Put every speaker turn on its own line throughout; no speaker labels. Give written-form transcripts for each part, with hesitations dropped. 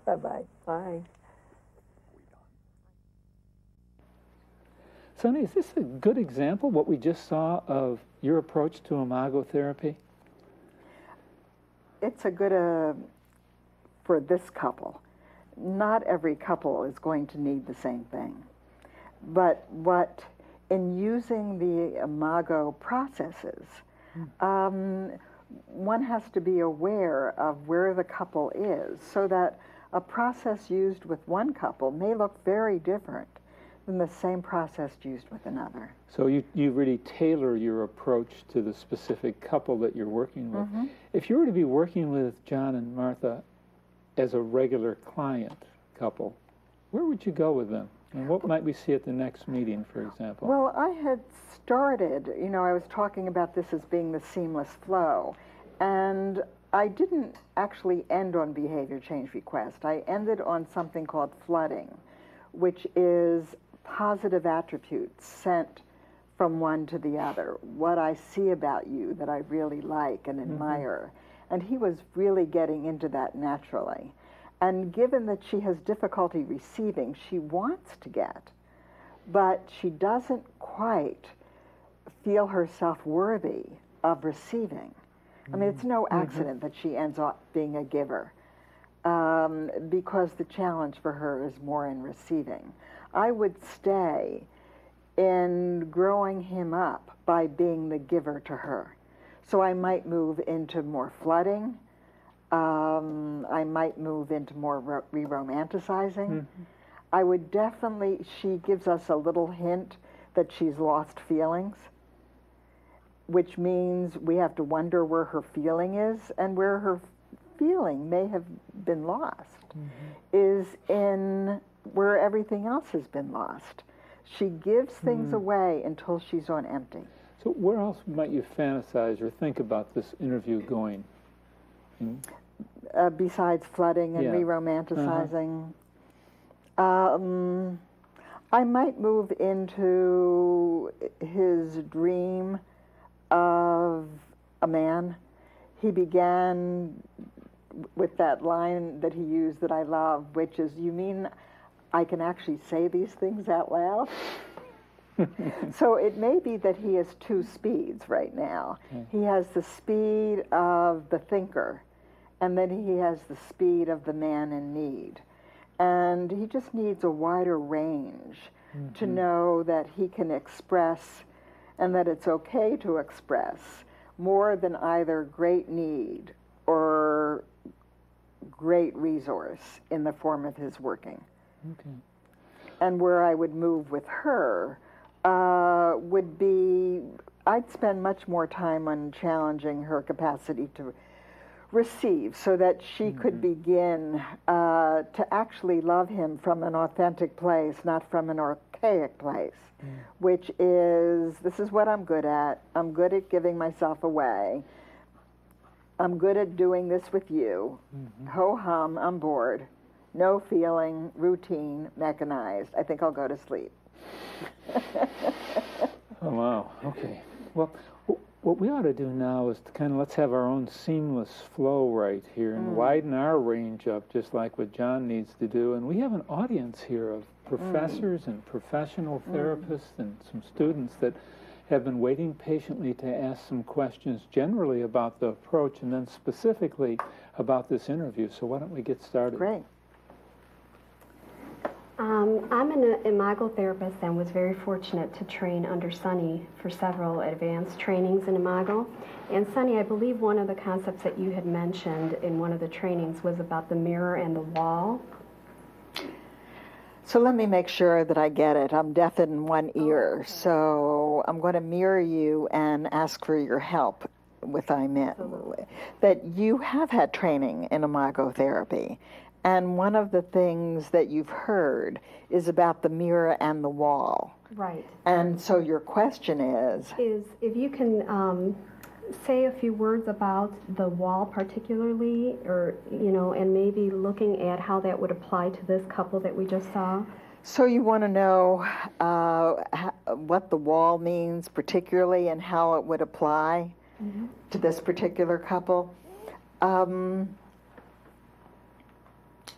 Bye-bye. Bye.
Sonny, is this a good example, what we just saw, of your approach to imago therapy?
It's a good, for this couple. Not every couple is going to need the same thing. But in using the imago processes, one has to be aware of where the couple is, so that a process used with one couple may look very different than the same process used with another.
So you really tailor your approach to the specific couple that you're working with.
Mm-hmm.
If you were to be working with John and Martha as a regular client couple, where would you go with them? And what might we see at the next meeting, for example?
Well, I had started, I was talking about this as being the seamless flow, and I didn't actually end on behavior change request. I ended on something called flooding, which is positive attributes sent from one to the other, what I see about you that I really like and admire. And he was really getting into that naturally. And given that she has difficulty receiving, she wants to get, but she doesn't quite feel herself worthy of receiving. I mean, it's no accident that she ends up being a giver, because the challenge for her is more in receiving. I would stay in growing him up by being the giver to her. So I might move into more flooding. I might move into more re-romanticizing. I would definitely, she gives us a little hint that she's lost feelings, which means we have to wonder where her feeling is, and where her feeling may have been lost is in where everything else has been lost. She gives things away until she's on empty.
So where else might you fantasize or think about this interview going?
Besides flooding and re-romanticizing, I might move into his dream of a man. He began with that line that he used that I love, which is, "You mean I can actually say these things out loud?" So it may be that he has two speeds right now. He has the speed of the thinker, and then he has the speed of the man in need. And he just needs a wider range to know that he can express, and that it's okay to express, more than either great need or great resource in the form of his working. And where I would move with her would be, I'd spend much more time on challenging her capacity to receive, so that she could begin to actually love him from an authentic place, not from an archaic place, which is, this is what I'm good at. I'm good at giving myself away. I'm good at doing this with you. Ho-hum, I'm bored. No feeling, routine, mechanized. I think I'll go to sleep.
Oh, wow. Okay. Well, what we ought to do now is to kind of, let's have our own seamless flow right here and widen our range up, just like what John needs to do. And we have an audience here of professors and professional therapists and some students that have been waiting patiently to ask some questions generally about the approach, and then specifically about this interview. So why don't we get started?
Great.
I'm an imago therapist and was very fortunate to train under Sunny for several advanced trainings in imago. And Sunny, I believe one of the concepts that you had mentioned in one of the trainings was about the mirror and the wall.
So let me make sure that I get it. I'm deaf in one ear, so I'm going to mirror you and ask for your help with that you have had training in imago therapy. And one of the things that you've heard is about the mirror and the wall.
Right.
And so your question is
if you can say a few words about the wall particularly, or, and maybe looking at how that would apply to this couple that we just saw.
So you want to know what the wall means particularly and how it would apply to this particular couple?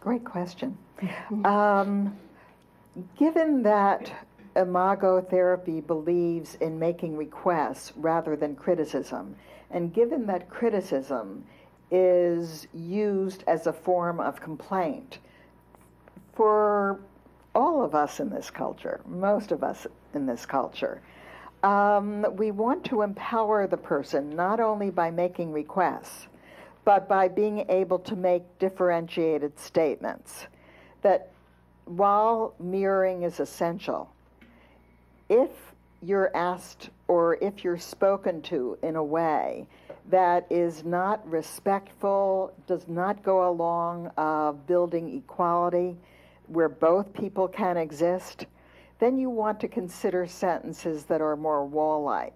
Great question. Given that imago therapy believes in making requests rather than criticism, and given that criticism is used as a form of complaint for all of us in this culture, most of us in this culture, we want to empower the person not only by making requests, but by being able to make differentiated statements. That while mirroring is essential, if you're asked or if you're spoken to in a way that is not respectful, does not go along building equality, where both people can exist, then you want to consider sentences that are more wall-like,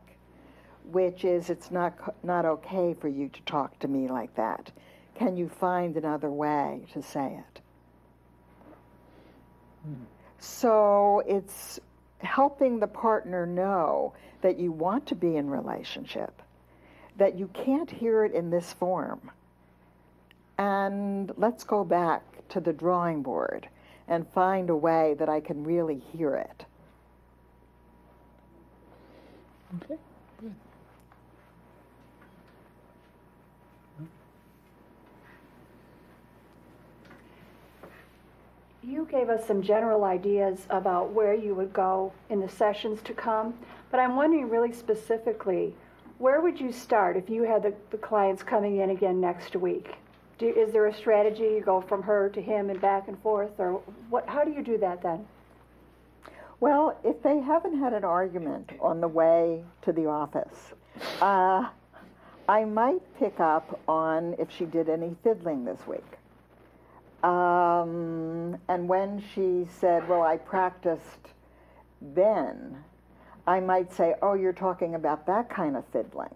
which is, it's not okay for you to talk to me like that. Can you find another way to say it? So it's helping the partner know that you want to be in relationship, that you can't hear it in this form. And let's go back to the drawing board and find a way that I can really hear it.
Okay, good.
You gave us some general ideas about where you would go in the sessions to come, but I'm wondering really specifically, where would you start if you had the clients coming in again next week? Is there a strategy? You go from her to him and back and forth, or what? How do you do that then?
Well, if they haven't had an argument on the way to the office, I might pick up on if she did any fiddling this week. And when she said, well, I practiced then, I might say, oh, you're talking about that kind of fiddling.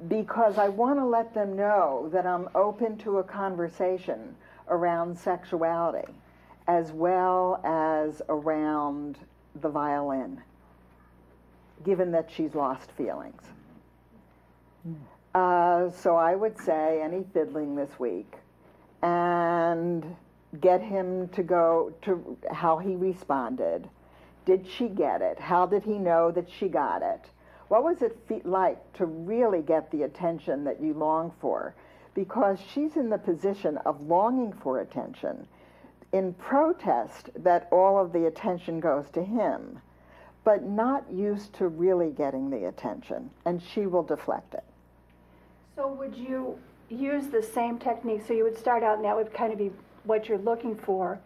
Because I want to let them know that I'm open to a conversation around sexuality as well as around the violin, given that she's lost feelings. So I would say any fiddling this week, and get him to go to how he responded. Did she get it? How did he know that she got it? What was it like to really get the attention that you long for? Because she's in the position of longing for attention in protest that all of the attention goes to him, but not used to really getting the attention, and she will deflect it.
So would you use the same technique? So you would start out, and that would kind of be what you're looking for.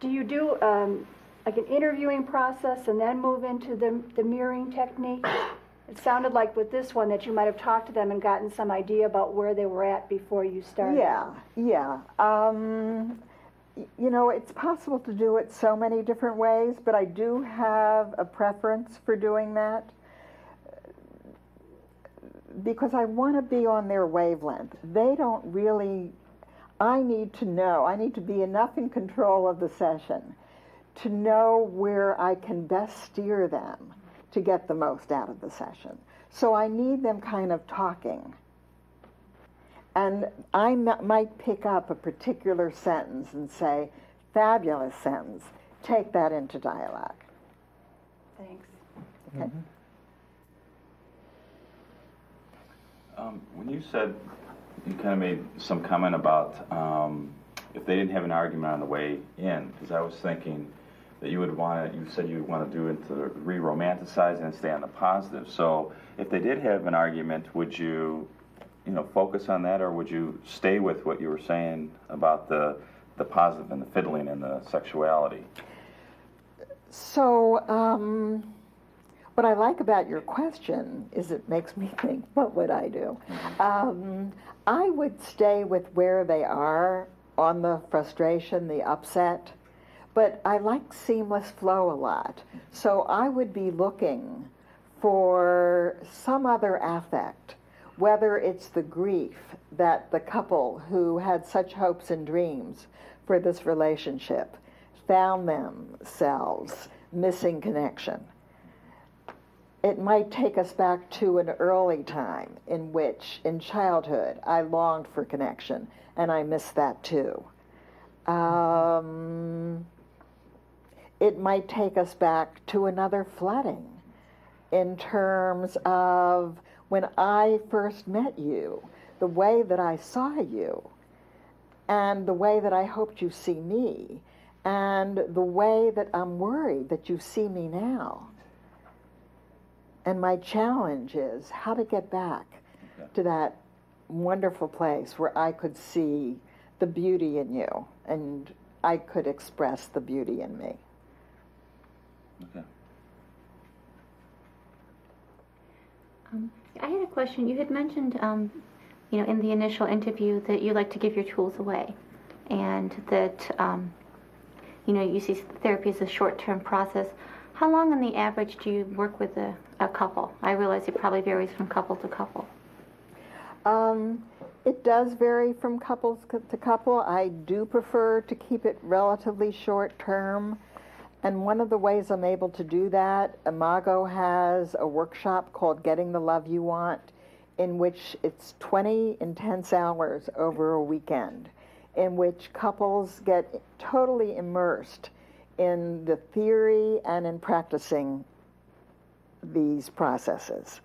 Do you do like an interviewing process and then move into the mirroring technique? It sounded like with this one that you might have talked to them and gotten some idea about where they were at before you started.
Yeah. You know, it's possible to do it so many different ways, but I do have a preference for doing that because I want to be on their wavelength. They don't really, I need to be enough in control of the session to know where I can best steer them to get the most out of the session. So I need them kind of talking. And I might pick up a particular sentence and say, fabulous sentence, take that into dialogue.
Thanks.
Okay.
Mm-hmm.
When you said, you kind of made some comment about if they didn't have an argument on the way in, because I was thinking that you said you would want to do it to re-romanticize and stay on the positive. So if they did have an argument, would you focus on that, or would you stay with what you were saying about the positive and the fiddling and the sexuality?
So what I like about your question is it makes me think, what would I do? I would stay with where they are on the frustration, the upset, but I like seamless flow a lot. So I would be looking for some other affect, whether it's the grief that the couple who had such hopes and dreams for this relationship found themselves missing connection. It might take us back to an early time in which, in childhood, I longed for connection, and I missed that too. It might take us back to another flooding in terms of when I first met you, the way that I saw you, and the way that I hoped you see me, and the way that I'm worried that you see me now. And my challenge is how to get back to that wonderful place where I could see the beauty in you and I could express the beauty in me.
Okay.
I had a question. You had mentioned, in the initial interview that you like to give your tools away, and that, you see therapy as a short-term process. How long, on the average, do you work with a couple? I realize it probably varies from couple to couple.
It does vary from couple to couple. I do prefer to keep it relatively short-term. And one of the ways I'm able to do that, Imago has a workshop called Getting the Love You Want, in which it's 20 intense hours over a weekend, in which couples get totally immersed in the theory and in practicing these processes.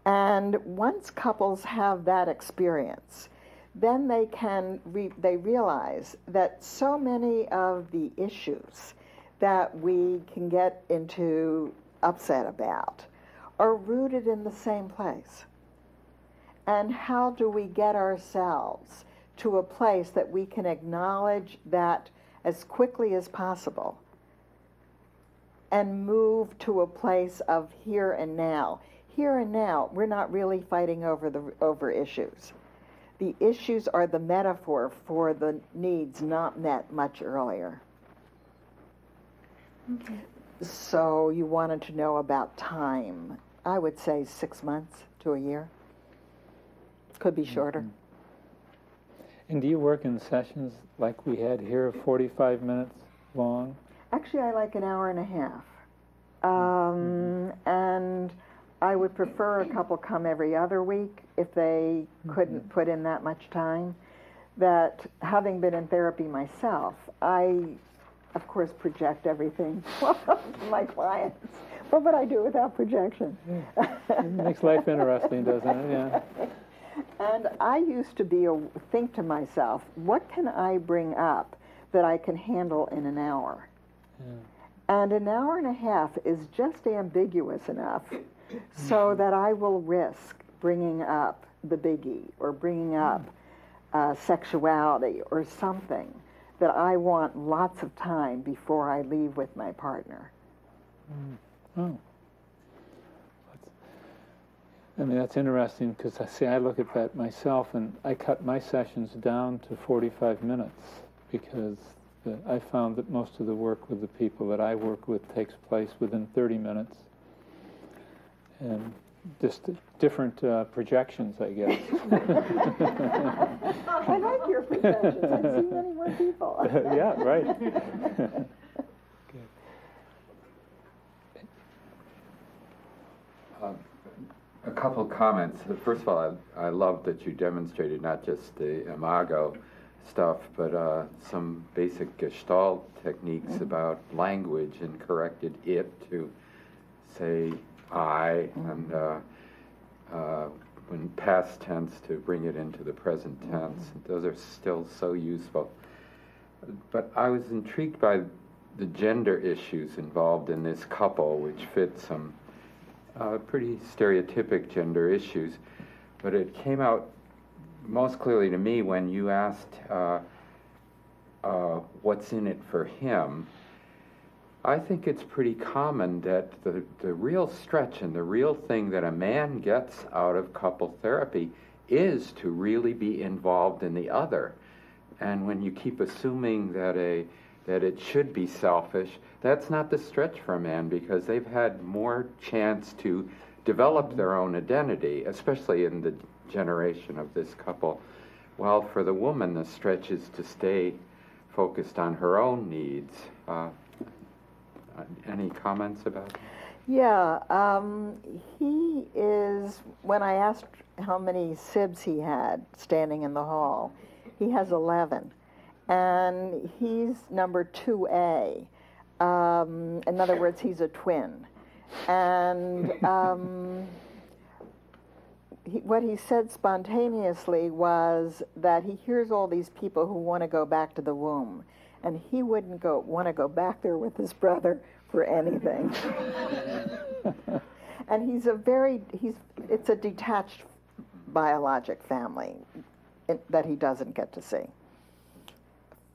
And once couples have that experience, then they realize that so many of the issues that we can get into upset about are rooted in the same place. And how do we get ourselves to a place that we can acknowledge that as quickly as possible and move to a place of here and now? Here and now, we're not really fighting over issues. The issues are the metaphor for the needs not met much earlier.
Okay.
So you wanted to know about time. I would say 6 months to a year. Could be shorter.
Mm-hmm. And do you work in sessions like we had here, 45 minutes long?
Actually, I like an hour and a half. And I would prefer a couple come every other week if they couldn't put in that much time. That having been in therapy myself, I, of course, project everything to my clients. What would I do without projection?
It makes life interesting, doesn't it? Yeah.
And I used to think to myself, what can I bring up that I can handle in an hour? Yeah. And an hour and a half is just ambiguous enough so that I will risk bringing up the biggie or bringing up sexuality or something that I want lots of time before I leave with my partner.
Oh. That's interesting because I look at that myself and I cut my sessions down to 45 minutes because I found that most of the work with the people that I work with takes place within 30 minutes. And just different projections, I guess.
I like your projections. I've seen many more people.
Yeah, right.
A couple comments. First of all, I love that you demonstrated not just the Imago stuff, but some basic Gestalt techniques about language and corrected it to say I, and when past tense to bring it into the present tense. Those are still so useful. But I was intrigued by the gender issues involved in this couple, which fit some pretty stereotypic gender issues. But it came out most clearly to me when you asked what's in it for him. I think it's pretty common that the real stretch and the real thing that a man gets out of couple therapy is to really be involved in the other. And when you keep assuming that it should be selfish, that's not the stretch for a man because they've had more chance to develop their own identity, especially in the generation of this couple. While for the woman, the stretch is to stay focused on her own needs. Any comments about that?
Yeah, he is, when I asked how many sibs he had standing in the hall, he has 11. and he's number 2A. In other words, he's a twin. And what he said spontaneously was that he hears all these people who want to go back to the womb, and he wouldn't want to go back there with his brother for anything. And it's a detached biologic family that he doesn't get to see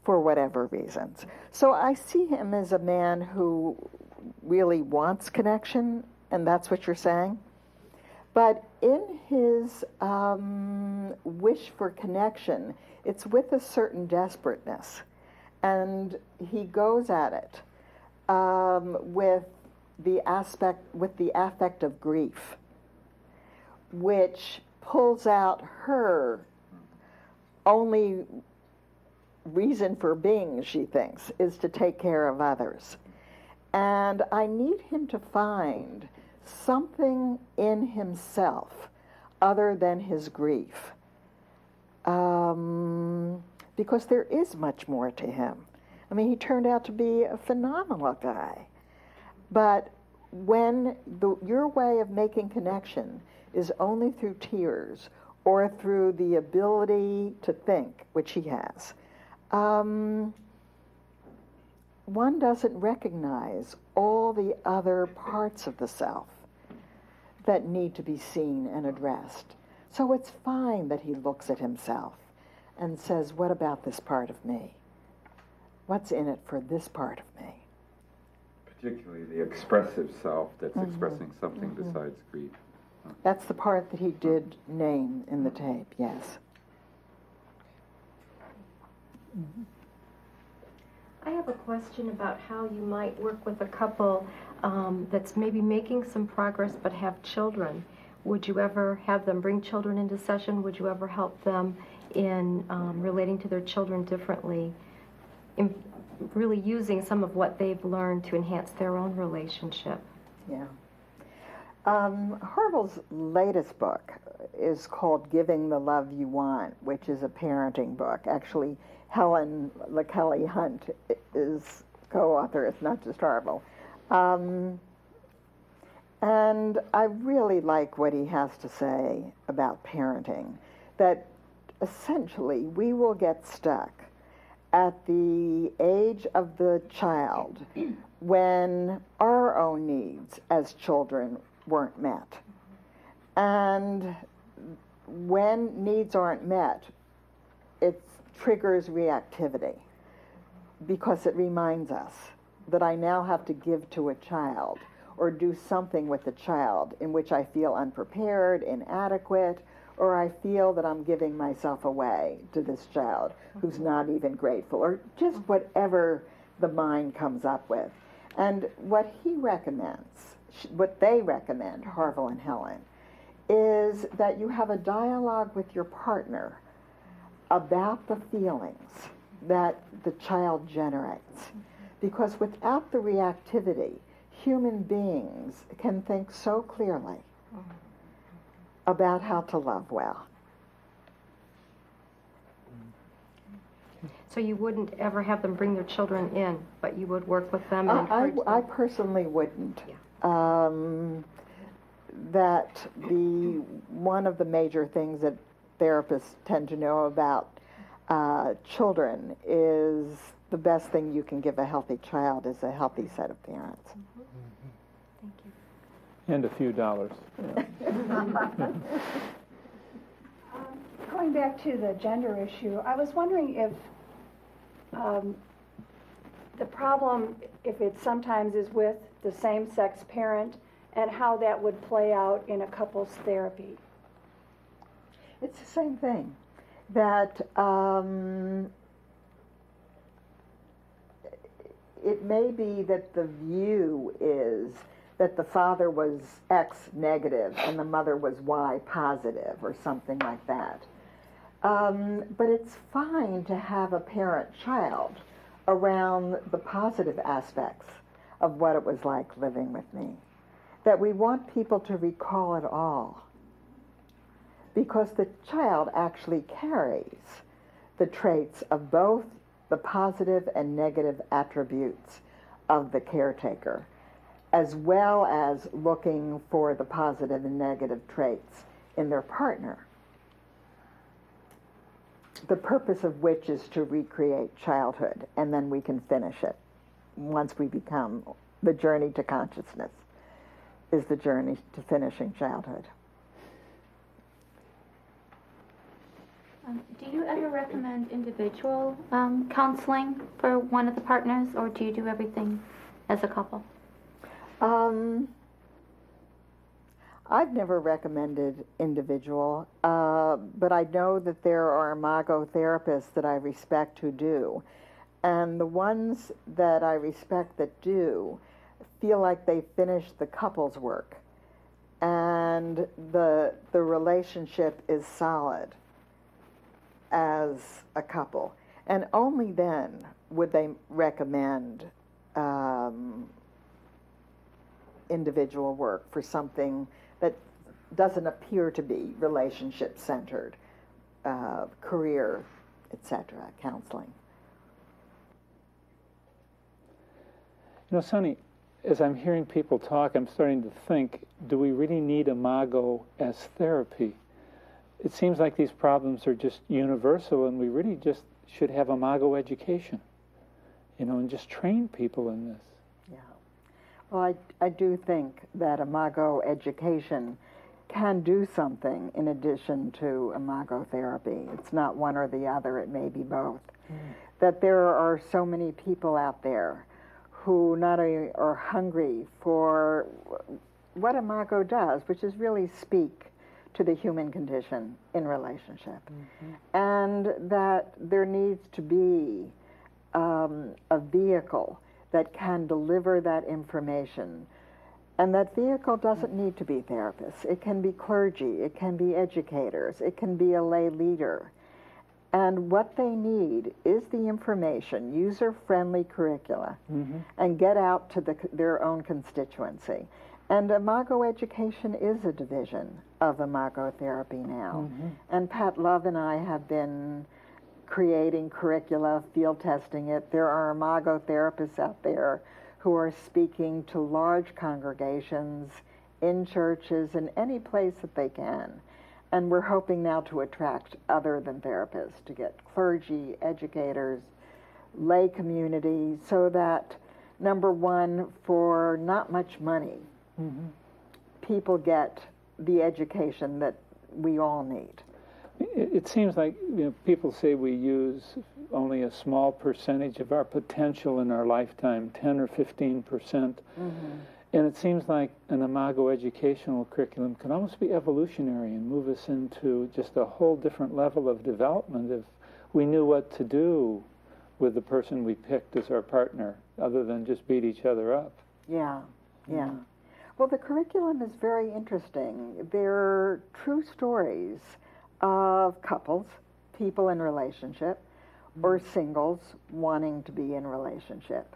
for whatever reasons. So I see him as a man who really wants connection, and that's what you're saying. But in his wish for connection, it's with a certain desperateness. And he goes at it with the affect of grief, which pulls out her only reason for being, she thinks, is to take care of others. And I need him to find something in himself other than his grief, because there is much more to him. I mean, he turned out to be a phenomenal guy. But when your way of making connection is only through tears or through the ability to think, which he has, one doesn't recognize all the other parts of the self that need to be seen and addressed. So it's fine that he looks at himself and says, what about this part of me? What's in it for this part of me?
Particularly the expressive self that's expressing something besides grief.
That's the part that he did name in the tape, yes.
I have a question about how you might work with a couple that's maybe making some progress but have children. Would you ever have them bring children into session? Would you ever help them in relating to their children differently, in really using some of what they've learned to enhance their own relationship?
Yeah. Harville's latest book is called Giving the Love You Want, which is a parenting book. Actually, Helen LaKelly Hunt is co-author. It's not just Harville. And I really like what he has to say about parenting, that essentially we will get stuck at the age of the child when our own needs as children weren't met. And when needs aren't met, it triggers reactivity because it reminds us that I now have to give to a child or do something with a child in which I feel unprepared, inadequate, or I feel that I'm giving myself away to this child who's not even grateful, or just whatever the mind comes up with. And what he recommends, what they recommend, Harville and Helen, is that you have a dialogue with your partner about the feelings that the child generates. Because without the reactivity, human beings can think so clearly about how to love well.
So you wouldn't ever have them bring their children in, but you would work with them and encourage them?
I personally wouldn't.
Yeah.
That one of the major things that therapists tend to know about children is the best thing you can give a healthy child is a healthy set of parents.
Thank you.
And a few dollars.
Going back to the gender issue, I was wondering if the problem, if it sometimes is with the same-sex parent, and how that would play out in a couple's therapy.
It's the same thing. That it may be that the view is that the father was X negative and the mother was Y positive or something like that. But it's fine to have a parent-child around the positive aspects of what it was like living with me. That we want people to recall it all. Because the child actually carries the traits of both the positive and negative attributes of the caretaker, as well as looking for the positive and negative traits in their partner. The purpose of which is to recreate childhood, and then we can finish it once we become, the journey to consciousness is the journey to finishing childhood.
Do you ever recommend individual counseling for one of the partners, or do you do everything as a couple?
I've never recommended individual, but I know that there are imago therapists that I respect who do. And the ones that I respect that do feel like they finished the couple's work and the relationship is solid as a couple. And only then would they recommend individual work for something that doesn't appear to be relationship-centered, career, etc., counseling.
You know, Sonny, as I'm hearing people talk, I'm starting to think, do we really need imago as therapy? It seems like these problems are just universal, and we really just should have imago education, you know, and just train people in this.
Yeah. Well, I do think that imago education can do something in addition to imago therapy. It's not one or the other, it may be both. That there are so many people out there who not only are hungry for what imago does, which is really speak to the human condition in relationship, and that there needs to be a vehicle that can deliver that information. And that vehicle doesn't need to be therapists. It can be clergy, it can be educators, it can be a lay leader. And what they need is the information, user-friendly curricula, and get out to their own constituency. And imago education is a division of imago therapy now. And Pat Love and I have been creating curricula, field testing it. There are imago therapists out there who are speaking to large congregations in churches in any place that they can. And we're hoping now to attract other than therapists, to get clergy, educators, lay community, so that, number one, for not much money, people get the education that we all need.
It seems like, you know, people say we use only a small percentage of our potential in our lifetime, 10 or 15%. And it seems like an imago educational curriculum can almost be evolutionary and move us into just a whole different level of development if we knew what to do with the person we picked as our partner, other than just beat each other up.
Yeah. Well, the curriculum is very interesting. They're true stories of couples, people in relationship, or singles wanting to be in relationship.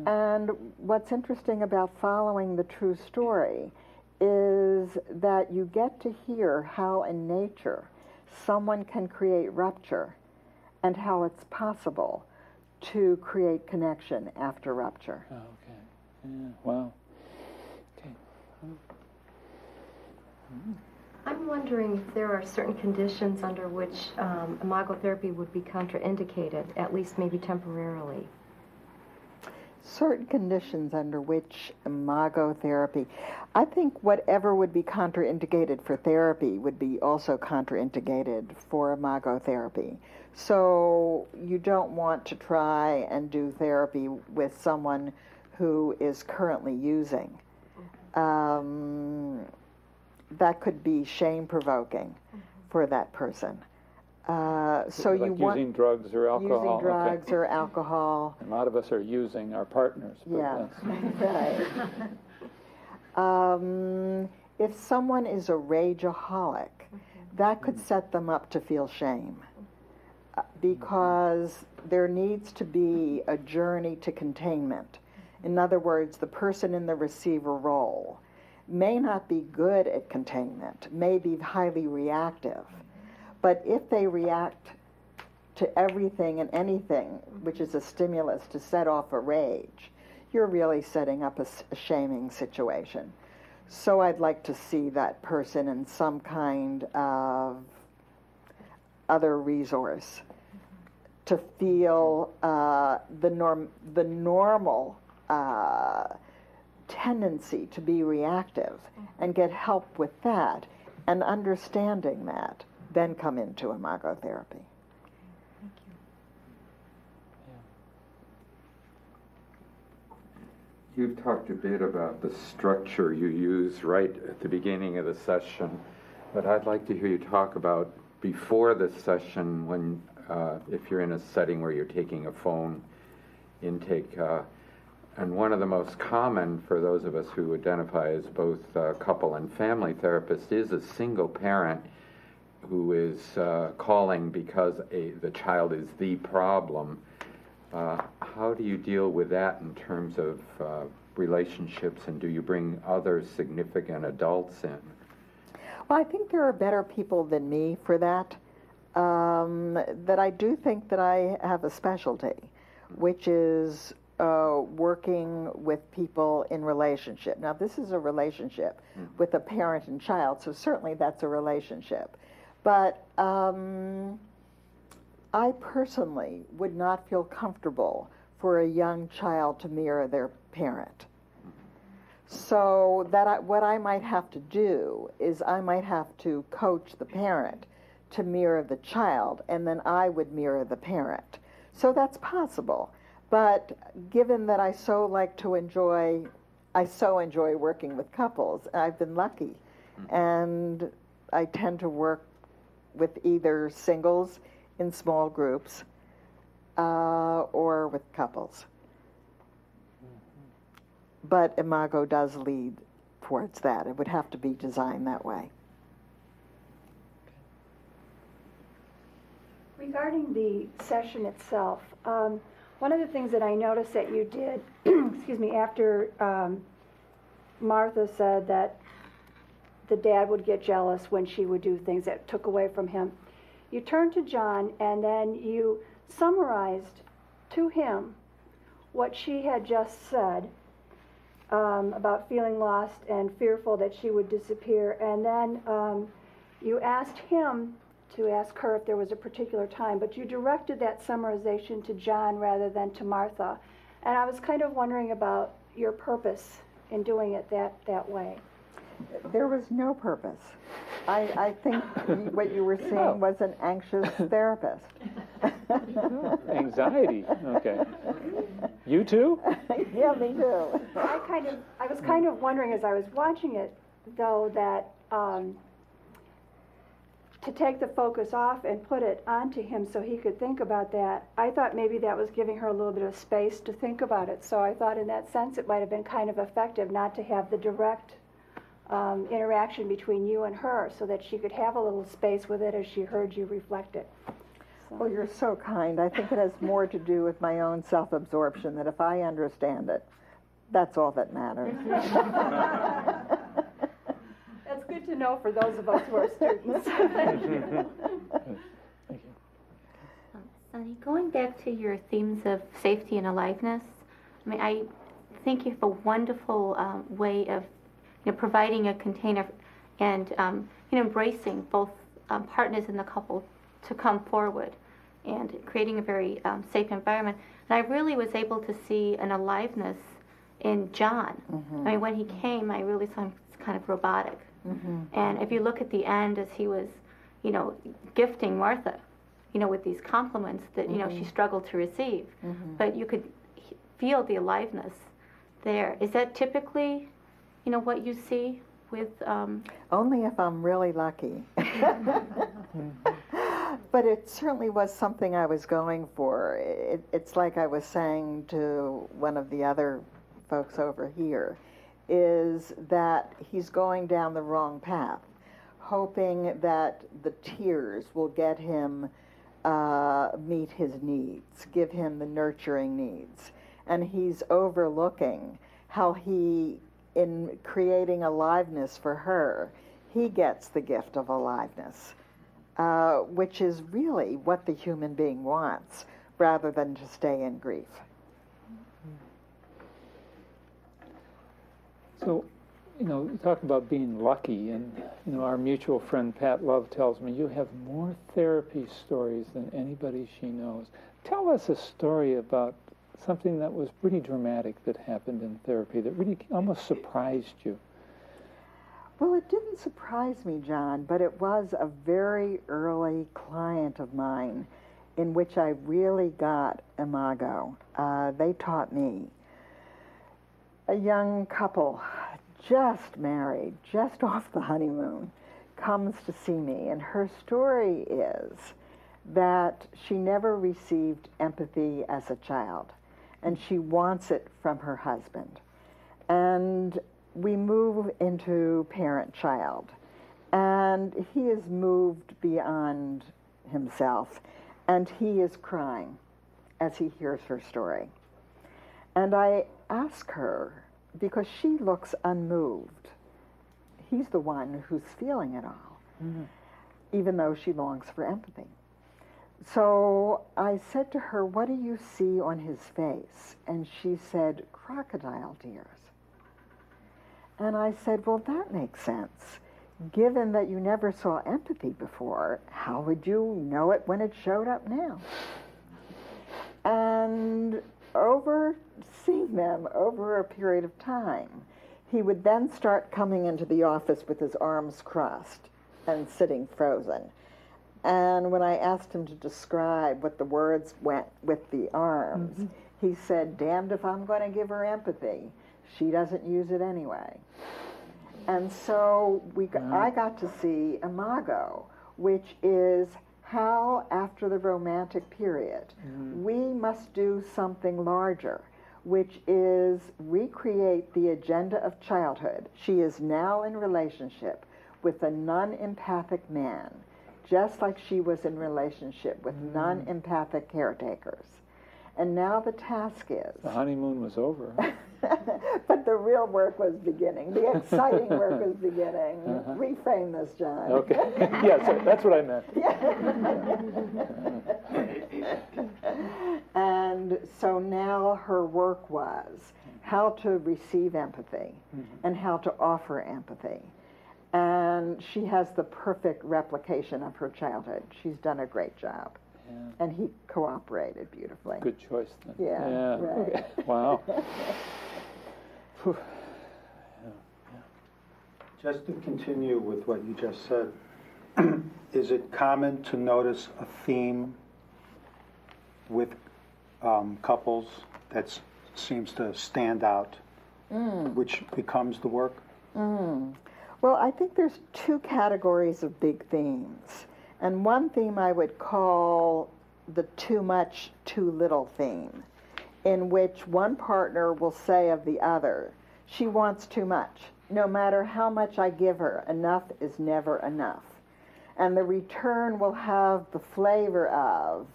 And what's interesting about following the true story is that you get to hear how in nature someone can create rupture and how it's possible to create connection after rupture.
Oh, okay. Yeah, wow. Okay.
I'm wondering if there are certain conditions under which imago therapy would be contraindicated, at least maybe temporarily.
Certain conditions under which imago therapy, I think whatever would be contraindicated for therapy would be also contraindicated for imago therapy. So you don't want to try and do therapy with someone who is currently using. That could be shame-provoking for that person. So
like
you want
using drugs or alcohol.
using drugs
okay.
or alcohol.
A lot of us are using our partners. But
Yeah,
that's,
right. If someone is a rageaholic, that could set them up to feel shame, because there needs to be a journey to containment. In other words, the person in the receiver role may not be good at containment, may be highly reactive, but if they react to everything and anything, which is a stimulus to set off a rage, you're really setting up a shaming situation. So I'd like to see that person in some kind of other resource to feel the normal tendency to be reactive and get help with that, and understanding that, then come into imagotherapy.
You've talked a bit about the structure you use right at the beginning of the session, but I'd like to hear you talk about before the session when, if you're in a setting where you're taking a phone intake, and one of the most common for those of us who identify as both couple and family therapists is a single parent who is calling because the child is the problem. How do you deal with that in terms of relationships, and do you bring other significant adults in?
Well, I think there are better people than me for that. That I do think that I have a specialty, which is working with people in relationship. Now, this is a relationship with a parent and child, so certainly that's a relationship. But I personally would not feel comfortable for a young child to mirror their parent. So what I might have to do is I might have to coach the parent to mirror the child, and then I would mirror the parent. So that's possible. But given that I so enjoy working with couples, I've been lucky. And I tend to work with either singles in small groups or with couples. But Imago does lead towards that. It would have to be designed that way.
Regarding the session itself, one of the things that I noticed that you did, excuse me, after Martha said that the dad would get jealous when she would do things that took away from him, you turned to John and then you summarized to him what she had just said about feeling lost and fearful that she would disappear. And then you asked him to ask her if there was a particular time, but you directed that summarization to John rather than to Martha. And I was kind of wondering about your purpose in doing it that way.
There was no purpose. I think what you were saying was an anxious therapist.
Anxiety, okay. You too?
Yeah, me too.
I was kind of wondering as I was watching it, though, that to take the focus off and put it onto him so he could think about that, I thought maybe that was giving her a little bit of space to think about it. So I thought in that sense it might have been kind of effective not to have the direct interaction between you and her, so that she could have a little space with it as she heard you reflect it. So.
Well, you're so kind. I think it has more to do with my own self-absorption, that if I understand it, that's all that matters.
That's good to know for those of us who are students.
Thank you.
Sunny, going back to your themes of safety and aliveness, I mean, I think you have a wonderful way of providing a container and embracing both partners in the couple to come forward and creating a very safe environment. And I really was able to see an aliveness in John.
Mm-hmm.
I mean, when he came, I really saw him kind of robotic.
Mm-hmm.
And if you look at the end as he was, gifting Martha, with these compliments that, she struggled to receive.
Mm-hmm.
But you could feel the aliveness there. Is that typically what you see with
Only if I'm really lucky. But it certainly was something I was going for. It's like I was saying to one of the other folks over here, is that he's going down the wrong path, hoping that the tears will get him meet his needs, give him the nurturing needs. And he's overlooking how he, in creating aliveness for her, he gets the gift of aliveness. which is really what the human being wants, rather than to stay in grief.
So, you talk about being lucky, and, our mutual friend Pat Love tells me you have more therapy stories than anybody she knows. Tell us a story about something that was pretty dramatic that happened in therapy that really almost surprised you.
Well, it didn't surprise me, John, but it was a very early client of mine in which I really got imago. They taught me. A young couple, just married, just off the honeymoon, comes to see me, and her story is that she never received empathy as a child, and she wants it from her husband. And we move into parent-child, and he is moved beyond himself, and he is crying as he hears her story. And I ask her, because she looks unmoved, he's the one who's feeling it all, even though she longs for empathy. So I said to her, what do you see on his face? And she said, crocodile tears. And I said, well, that makes sense. Given that you never saw empathy before, how would you know it when it showed up now? And seeing them over a period of time, he would then start coming into the office with his arms crossed and sitting frozen. And when I asked him to describe what the words went with the arms, he said, damned if I'm going to give her empathy. She doesn't use it anyway. And so I got to see imago, which is how, after the romantic period, we must do something larger, which is recreate the agenda of childhood. She is now in relationship with a non-empathic man, just like she was in relationship with non-empathic caretakers. And now the task is...
The honeymoon was over.
But the real work was beginning. The exciting work was beginning. Reframe this, John.
Okay. Yes, that's what I meant.
And so now her work was how to receive empathy and how to offer empathy. And she has the perfect replication of her childhood. She's done a great job. Yeah. And he cooperated beautifully.
Good choice then.
Yeah. Right.
Okay. Wow.
Just to continue with what you just said, is it common to notice a theme with couples that seems to stand out, which becomes the work?
Well, I think there's two categories of big themes. And one theme I would call the too much, too little theme, in which one partner will say of the other, she wants too much. No matter how much I give her, enough is never enough. And the return will have the flavor of,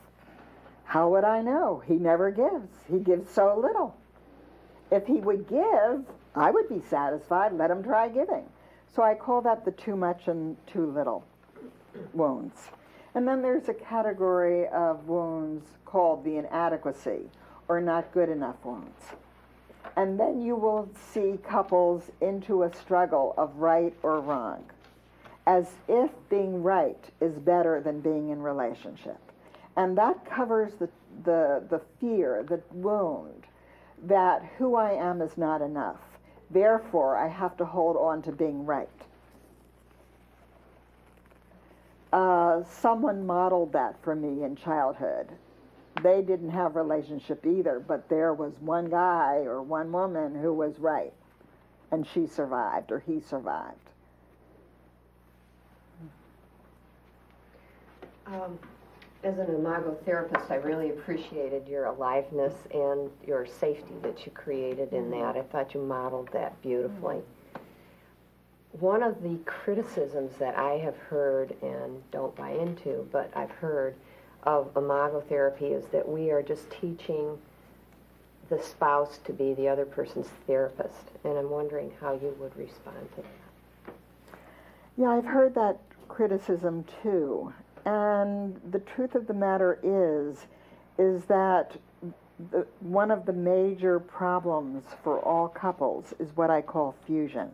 how would I know? He never gives. He gives so little. If he would give, I would be satisfied. Let him try giving. So I call that the too much and too little wounds. And then there's a category of wounds called the inadequacy or not good enough wounds. And then you will see couples into a struggle of right or wrong, as if being right is better than being in relationship. And that covers the fear, the wound, that who I am is not enough. Therefore, I have to hold on to being right. Someone modeled that for me in childhood. They didn't have a relationship either, but there was one guy or one woman who was right, and she survived, or he survived.
As an imago therapist, I really appreciated your aliveness and your safety that you created in that. I thought you modeled that beautifully. One of the criticisms that I have heard, and don't buy into, but I've heard of imago therapy is that we are just teaching the spouse to be the other person's therapist. And I'm wondering how you would respond to that.
Yeah, I've heard that criticism too. And the truth of the matter is that one of the major problems for all couples is what I call fusion.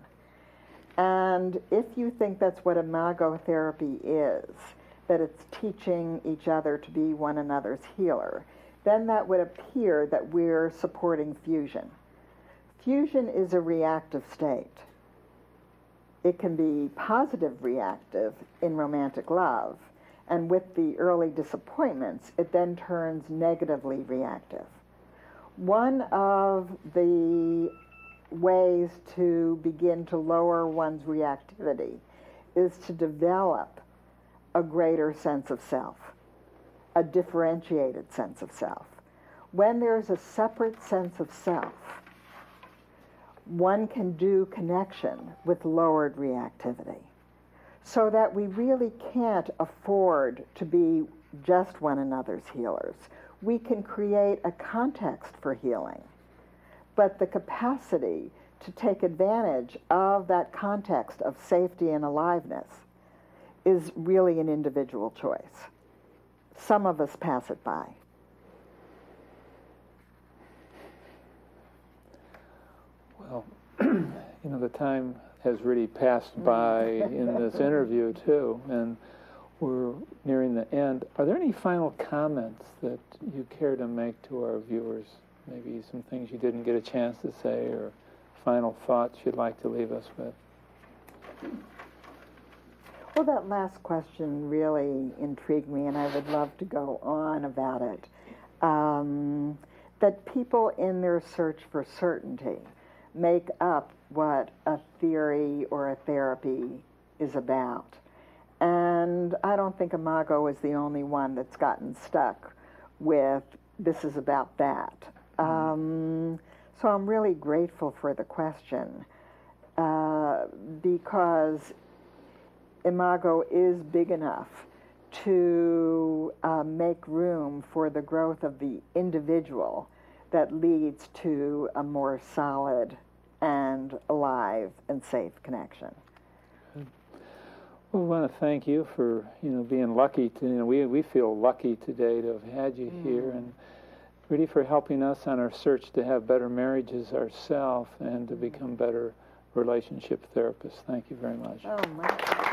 And if you think that's what imago therapy is, that it's teaching each other to be one another's healer, then that would appear that we're supporting fusion. Fusion is a reactive state. It can be positive reactive in romantic love, and with the early disappointments, it then turns negatively reactive. One of the ways to begin to lower one's reactivity is to develop a greater sense of self, a differentiated sense of self. When there's a separate sense of self, one can do connection with lowered reactivity, so that we really can't afford to be just one another's healers. We can create a context for healing, but the capacity to take advantage of that context of safety and aliveness is really an individual choice. Some of us pass it by.
Well, the time has really passed by in this interview too, and we're nearing the end. Are there any final comments that you care to make to our viewers? Maybe some things you didn't get a chance to say, or final thoughts you'd like to leave us with?
Well, that last question really intrigued me, and I would love to go on about it. That people in their search for certainty make up what a theory or a therapy is about. And I don't think Imago is the only one that's gotten stuck with this is about that. So I'm really grateful for the question, because Imago is big enough to make room for the growth of the individual that leads to a more solid and alive and safe connection.
Well, we want to thank you for being lucky to we feel lucky today to have had you here, and really for helping us on our search to have better marriages ourselves and to become better relationship therapists. Thank you very much.
Oh, my.